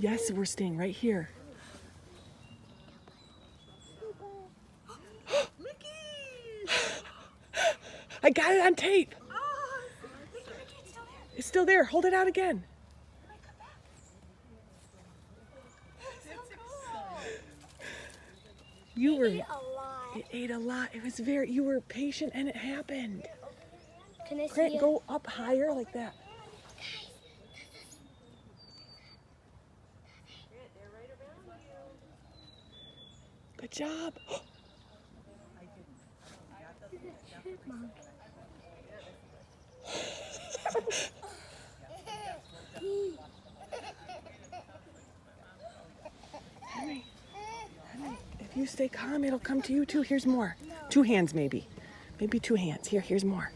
Yes, we're staying right here. I got it on tape. Mickey, it's still there. It's still there. Hold it out again. You were. A lot. It ate a lot. It was very. You were patient, and it happened. Can I see Grant, it? go up higher like that. Good job. Henry, if you stay calm, it'll come to you too. Here's more. 2 hands, maybe. Maybe 2 hands. Here's more.